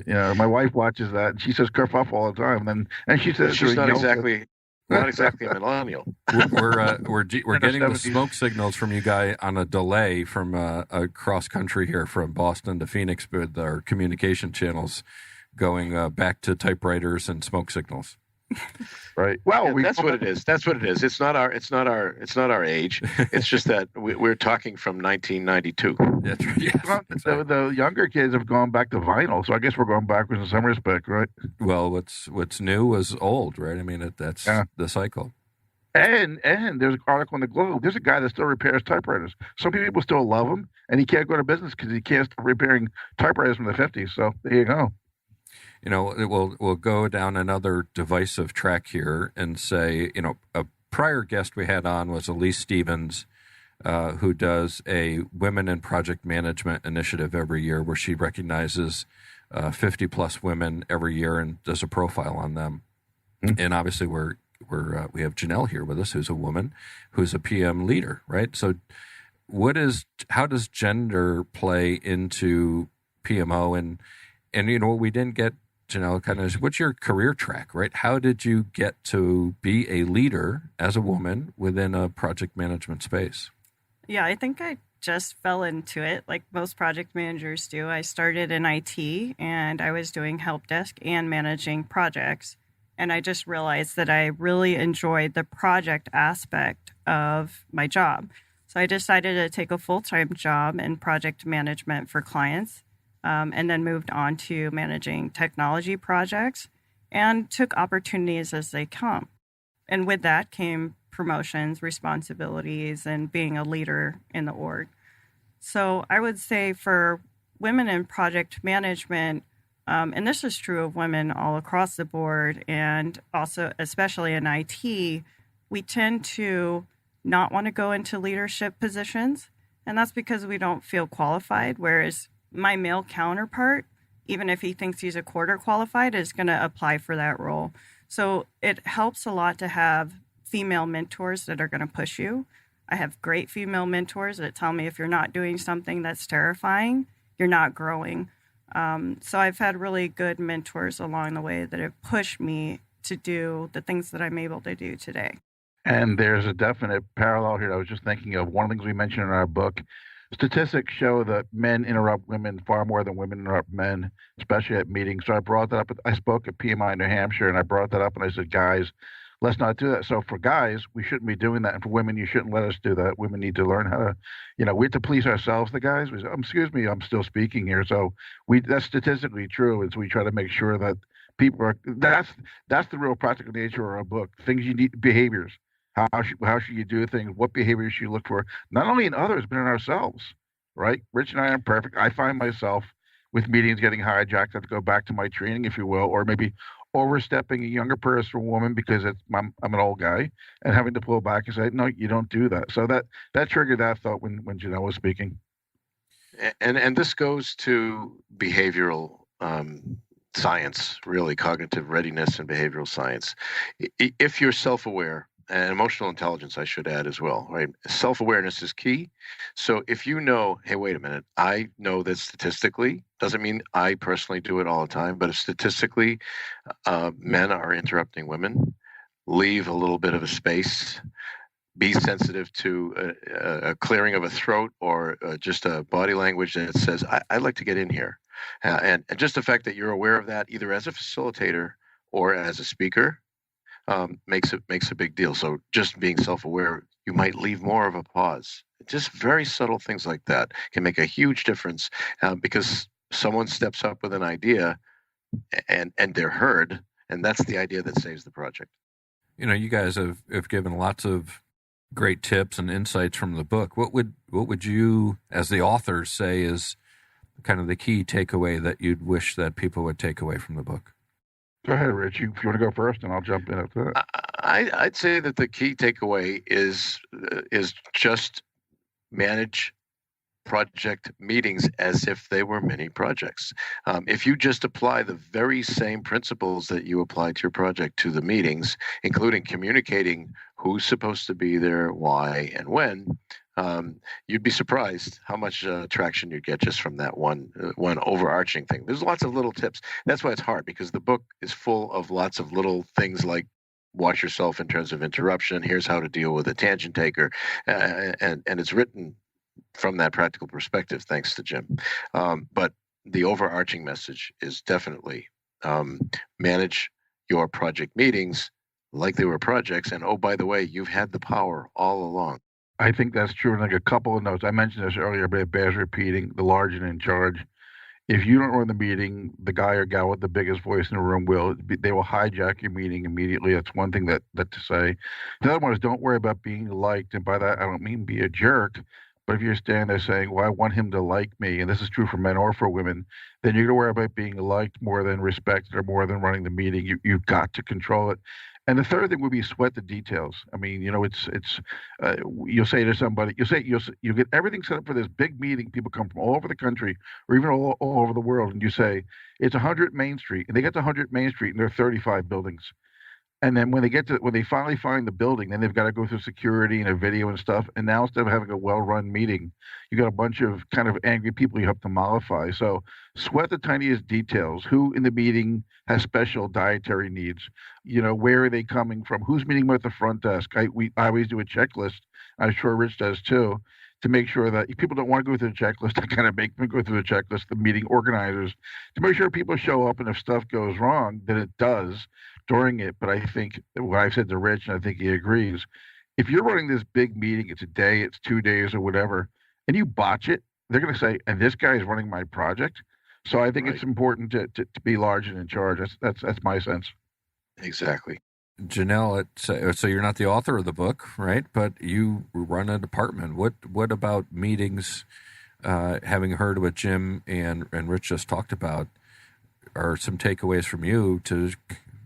My wife watches that, and she says kerfuffle all the time. And she says she's not exactly a millennial. We're getting the smoke signals from you guys on a delay from across country here from Boston to Phoenix with our communication channels going back to typewriters and smoke signals. Right. Well, that's what it is. That's what it is. It's not our age. It's just that we're talking from 1992. That's right. Yes, exactly. The younger kids have gone back to vinyl, so I guess we're going backwards in some respect, right? Well, what's new was old, right? I mean, that's the cycle. And there's an article in the Globe. There's a guy that still repairs typewriters. Some people still love him, and he can't go to business because he can't stop repairing typewriters from the 50s. So there you go. We'll go down another divisive track here and say, a prior guest we had on was Elise Stevens, who does a Women in Project Management initiative every year where she recognizes 50-plus women every year and does a profile on them. Mm-hmm. And obviously we have Janelle here with us, who's a woman, who's a PM leader, right? So how does gender play into PMO? And what we didn't get, Janelle, kind of, what's your career track, right? How did you get to be a leader as a woman within a project management space? Yeah, I think I just fell into it like most project managers do. I started in IT and I was doing help desk and managing projects. And I just realized that I really enjoyed the project aspect of my job. So I decided to take a full-time job in project management for clients. And then moved on to managing technology projects and took opportunities as they come. And with that came promotions, responsibilities, and being a leader in the org. So I would say for women in project management, and this is true of women all across the board, and also especially in IT, we tend to not want to go into leadership positions. And that's because we don't feel qualified, whereas my male counterpart, even if he thinks he's a quarter qualified, is going to apply for that role. So it helps a lot to have female mentors that are going to push you. I have great female mentors that tell me if you're not doing something that's terrifying, you're not growing. So I've had really good mentors along the way that have pushed me to do the things that I'm able to do today. And there's a definite parallel here. I was just thinking of one of the things we mentioned in our book. Statistics show that men interrupt women far more than women interrupt men, especially at meetings. So I brought that up. I spoke at PMI in New Hampshire, and I brought that up, and I said, guys, let's not do that. So for guys, we shouldn't be doing that. And for women, you shouldn't let us do that. Women need to learn how to, we have to police ourselves, the guys. We say, excuse me, I'm still speaking here. So that's statistically true. Is we try to make sure that people are, that's the real practical nature of our book. Things you need, behaviors. How should you do things? What behaviors should you look for? Not only in others, but in ourselves, right? Rich and I aren't perfect. I find myself with meetings getting hijacked. I have to go back to my training, if you will, or maybe overstepping a younger person or woman because I'm an old guy and having to pull back and say, no, you don't do that. So that triggered that thought when Janelle was speaking. And this goes to behavioral science, really, cognitive readiness and behavioral science. If you're self-aware, and emotional intelligence, I should add as well, right? Self-awareness is key. So if you know, hey, wait a minute, I know that statistically, doesn't mean I personally do it all the time, but if statistically men are interrupting women, leave a little bit of a space, be sensitive to a clearing of a throat or just a body language that says, I'd like to get in here. And just the fact that you're aware of that, either as a facilitator or as a speaker, makes a big deal. So just being self-aware, you might leave more of a pause. Just very subtle things like that can make a huge difference, because someone steps up with an idea and they're heard, and that's the idea that saves the project. You guys have given lots of great tips and insights from the book. What would you, as the author, say is kind of the key takeaway that you'd wish that people would take away from the book? Go ahead, Rich. If you want to go first, and I'll jump in after that. I'd say that the key takeaway is just manage project meetings as if they were mini projects. If you just apply the very same principles that you apply to your project to the meetings, including communicating who's supposed to be there, why, and when, you'd be surprised how much traction you'd get just from that one overarching thing. There's lots of little tips. That's why it's hard, because the book is full of lots of little things like watch yourself in terms of interruption. Here's how to deal with a tangent taker, and it's written from that practical perspective, thanks to Jim. But the overarching message is definitely manage your project meetings like they were projects. And oh, by the way, you've had the power all along. I think that's true. And like a couple of notes, I mentioned this earlier, but it bears repeating: the large and in charge. If you don't run the meeting, the guy or gal with the biggest voice in the room will. They will hijack your meeting immediately. That's one thing that to say. The other one is don't worry about being liked. And by that, I don't mean be a jerk. But if you're standing there saying, well, I want him to like me, and this is true for men or for women, then you're going to worry about being liked more than respected or more than running the meeting. You've got to control it. And the third thing would be sweat the details. I mean, you'll say to somebody, you'll get everything set up for this big meeting. People come from all over the country or even all over the world. And you say, it's 100 Main Street. And they get to 100 Main Street and there are 35 buildings. And then when they finally find the building, then they've got to go through security and a video and stuff. And now instead of having a well-run meeting, you got a bunch of kind of angry people you have to mollify. So sweat the tiniest details. Who in the meeting has special dietary needs? Where are they coming from? Who's meeting with the front desk? I always do a checklist. I'm sure Rich does too, to make sure that if people don't want to go through the checklist, I kind of make them go through the checklist, the meeting organizers, to make sure people show up, and if stuff goes wrong, then it does during it. But I think what I've said to Rich, and I think he agrees, if you're running this big meeting, it's a day, it's 2 days or whatever, and you botch it, they're going to say, and this guy is running my project. So I think It's important to be large and in charge. That's my sense. Exactly. Janelle, so you're not the author of the book, right? But you run a department. What about meetings, having heard what Jim and Rich just talked about, are some takeaways from you to,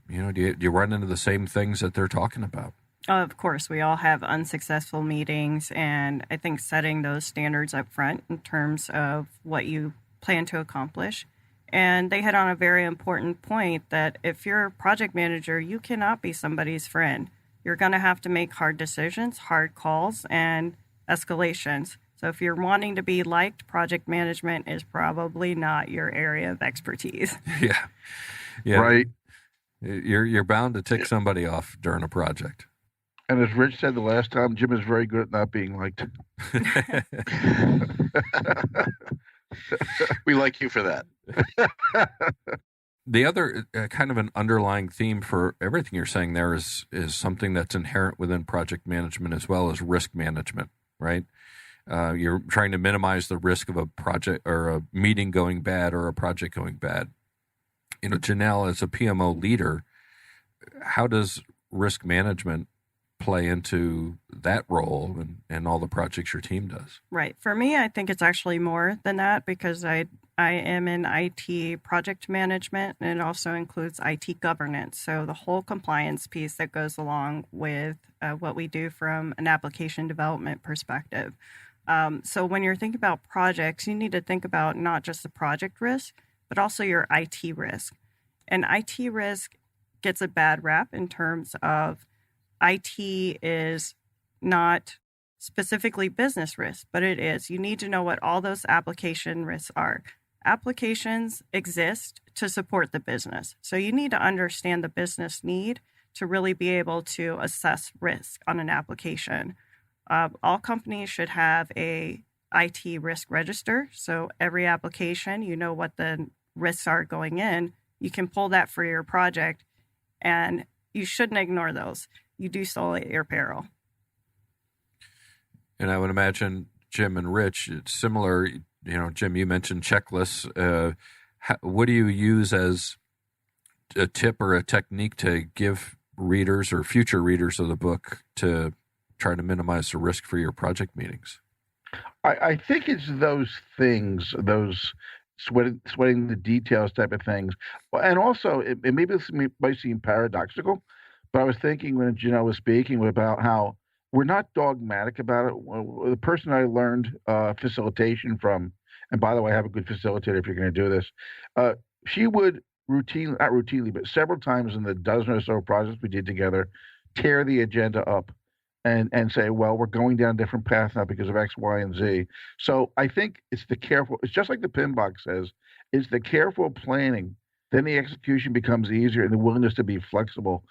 do you run into the same things that they're talking about? Of course, we all have unsuccessful meetings, and I think setting those standards up front in terms of what you plan to accomplish. And they hit on a very important point that if you're a project manager, you cannot be somebody's friend. You're going to have to make hard decisions, hard calls, and escalations. So if you're wanting to be liked, project management is probably not your area of expertise. Yeah. Right. You're bound to tick somebody off during a project. And as Rich said the last time, Jim is very good at not being liked. We like you for that. The other kind of an underlying theme for everything you're saying there is something that's inherent within project management as well as risk management, right? You're trying to minimize the risk of a project or a meeting going bad or a project going bad. Janelle, as a PMO leader, how does risk management play into that role and all the projects your team does? Right. For me, I think it's actually more than that, because I am in IT project management, and it also includes IT governance. So the whole compliance piece that goes along with what we do from an application development perspective. So when you're thinking about projects, you need to think about not just the project risk, but also your IT risk. And IT risk gets a bad rap in terms of IT is not specifically business risk, but it is. You need to know what all those application risks are. Applications exist to support the business. So you need to understand the business need to really be able to assess risk on an application. All companies should have a IT risk register. So every application, you know what the risks are going in. You can pull that for your project, and you shouldn't ignore those. You do so at your peril. And I would imagine, Jim and Rich, it's similar. Jim, you mentioned checklists. What do you use as a tip or a technique to give readers or future readers of the book to try to minimize the risk for your project meetings? I think it's those things, those sweating the details type of things. And also, maybe this might seem paradoxical, but I was thinking when Janelle was speaking about how we're not dogmatic about it. The person I learned facilitation from, and by the way, I have a good facilitator if you're going to do this, she would not routinely, but several times in the dozen or so projects we did together, tear the agenda up and say, well, we're going down a different path now because of X, Y, and Z. So I think it's just like the PIN box says, it's the careful planning. Then the execution becomes easier, and the willingness to be flexible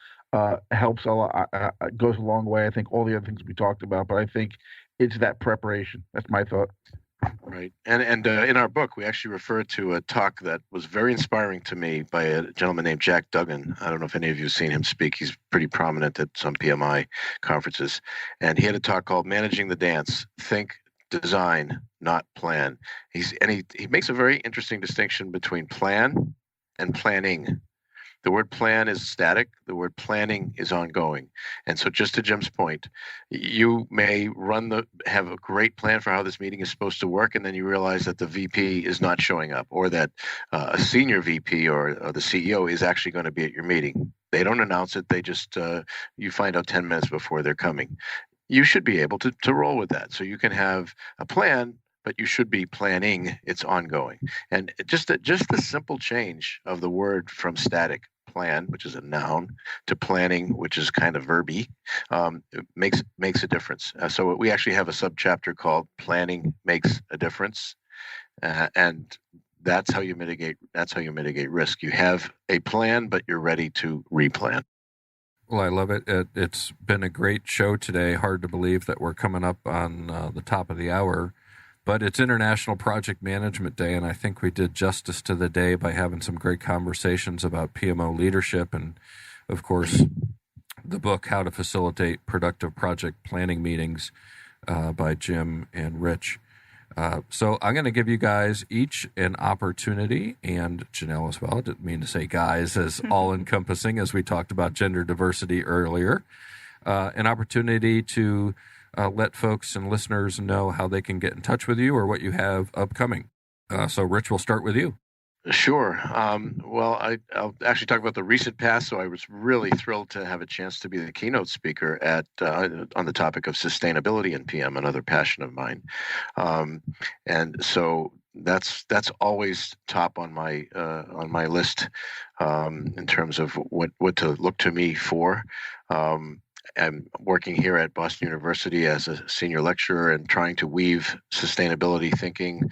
helps a lot, goes a long way. I think all the other things we talked about, but I think it's that preparation. That's my thought. Right. And in our book, we actually referred to a talk that was very inspiring to me by a gentleman named Jack Duggan. I don't know if any of you have seen him speak. He's pretty prominent at some PMI conferences. And he had a talk called Managing the Dance. Think, design, not plan. He makes a very interesting distinction between plan and planning. The word plan is static. The word planning is ongoing. And so just to Jim's point, you may have a great plan for how this meeting is supposed to work, and then you realize that the VP is not showing up, or that a senior VP or the CEO is actually going to be at your meeting. They don't announce it. They just, you find out 10 minutes before they're coming. You should be able to roll with that. So you can have a plan, but you should be planning. It's ongoing. And just the simple change of the word from static, plan, which is a noun, to planning, which is kind of verby, makes a difference. So we actually have a subchapter called "Planning Makes a Difference," and that's how you mitigate risk. You have a plan, but you're ready to replan. Well, I love it. It's been a great show today. Hard to believe that we're coming up on the top of the hour. But it's International Project Management Day, and I think we did justice to the day by having some great conversations about PMO leadership and, of course, the book, How to Facilitate Productive Project Planning Meetings by Jim and Rich. So I'm going to give you guys each an opportunity, and Janelle as well. I didn't mean to say guys as all-encompassing as we talked about gender diversity earlier. An opportunity to let folks and listeners know how they can get in touch with you or what you have upcoming. So, Rich, we'll start with you. Sure. Well, I'll actually talk about the recent past. So I was really thrilled to have a chance to be the keynote speaker on the topic of sustainability in PM, another passion of mine. And so that's always top on my list in terms of what to look to me for. I'm working here at Boston University as a senior lecturer and trying to weave sustainability thinking,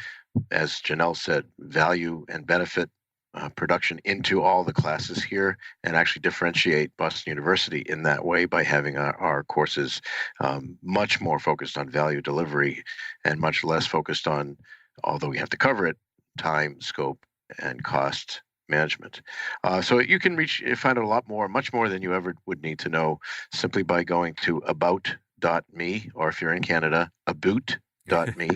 as Janelle said, value and benefit production into all the classes here, and actually differentiate Boston University in that way by having our courses much more focused on value delivery and much less focused on, although we have to cover it, time, scope, and cost management. So you can find out a lot more, much more than you ever would need to know, simply by going to about.me, or if you're in Canada, about.me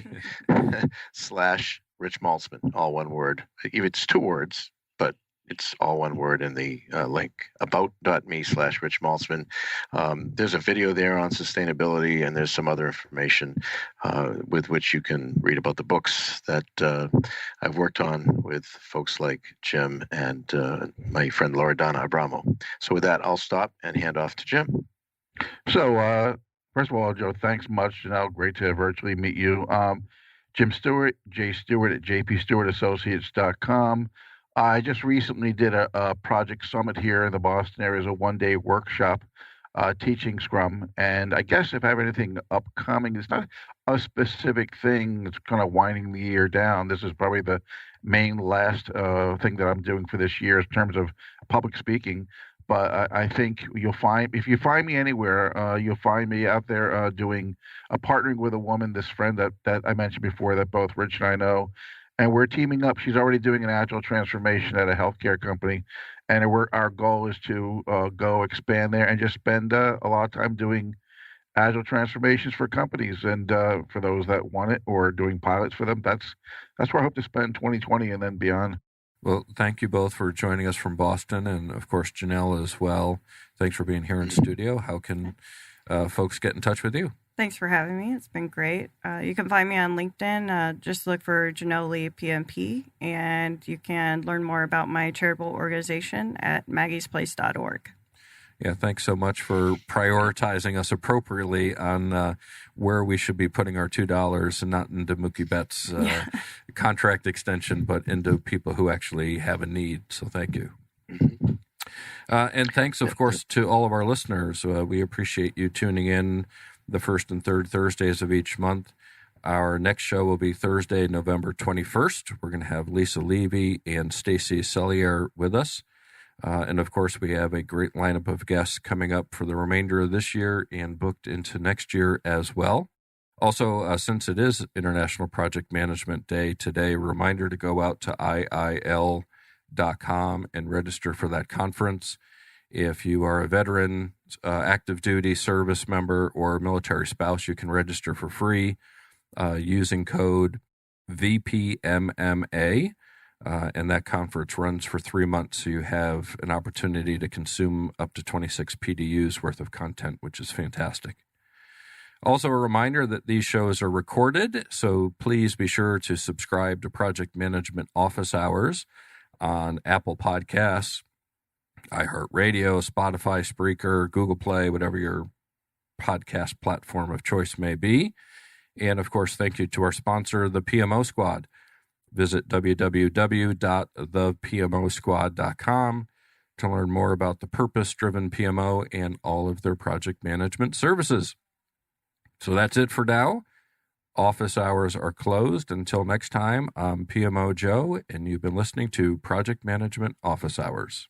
/Rich Maltzman, all one word. It's two words, but it's all one word in the link, about.me /Rich Maltzman. There's a video there on sustainability, and there's some other information with which you can read about the books that I've worked on with folks like Jim and my friend Loredana Abramo. So with that, I'll stop and hand off to Jim. So first of all, Joe, thanks much. Janelle, great to virtually meet you. Jim Stewart, J. Stewart at jpstewartassociates.com. I just recently did a project summit here in the Boston area, as a one-day workshop teaching Scrum. And I guess if I have anything upcoming, it's not a specific thing that's kind of winding the year down. This is probably the main last thing that I'm doing for this year in terms of public speaking. But I think if you find me anywhere, you'll find me out there doing partnering with a woman, this friend that I mentioned before, that both Rich and I know, and we're teaming up. She's already doing an agile transformation at a healthcare company, and our goal is to go expand there and just spend a lot of time doing agile transformations for companies, and for those that want it, or doing pilots for them. That's where I hope to spend 2020 and then beyond. Well, thank you both for joining us from Boston, and of course, Janelle as well. Thanks for being here in studio. How can folks get in touch with you? Thanks for having me. It's been great. You can find me on LinkedIn. Just look for Janelle Lee PMP, and you can learn more about my charitable organization at maggiesplace.org. Yeah, thanks so much for prioritizing us appropriately on where we should be putting our $2, and not into Mookie Betts' contract extension, but into people who actually have a need. So thank you. And thanks, of course, to all of our listeners. We appreciate you tuning in the first and third Thursdays of each month. Our next show will be Thursday, November 21st. We're going to have Lisa Levy and Stacy Sellier with us. And of course, we have a great lineup of guests coming up for the remainder of this year and booked into next year as well. Also, since it is International Project Management Day today, a reminder to go out to IIL.com and register for that conference. If you are a veteran, active duty service member, or military spouse, you can register for free using code VPMMA. And that conference runs for 3 months, so you have an opportunity to consume up to 26 PDUs worth of content, which is fantastic. Also, a reminder that these shows are recorded, so please be sure to subscribe to Project Management Office Hours on Apple Podcasts, iHeartRadio, Spotify, Spreaker, Google Play, whatever your podcast platform of choice may be. And, of course, thank you to our sponsor, the PMO Squad. Visit www.thepmosquad.com to learn more about the purpose-driven PMO and all of their project management services. So that's it for now. Office hours are closed. Until next time, I'm PMO Joe, and you've been listening to Project Management Office Hours.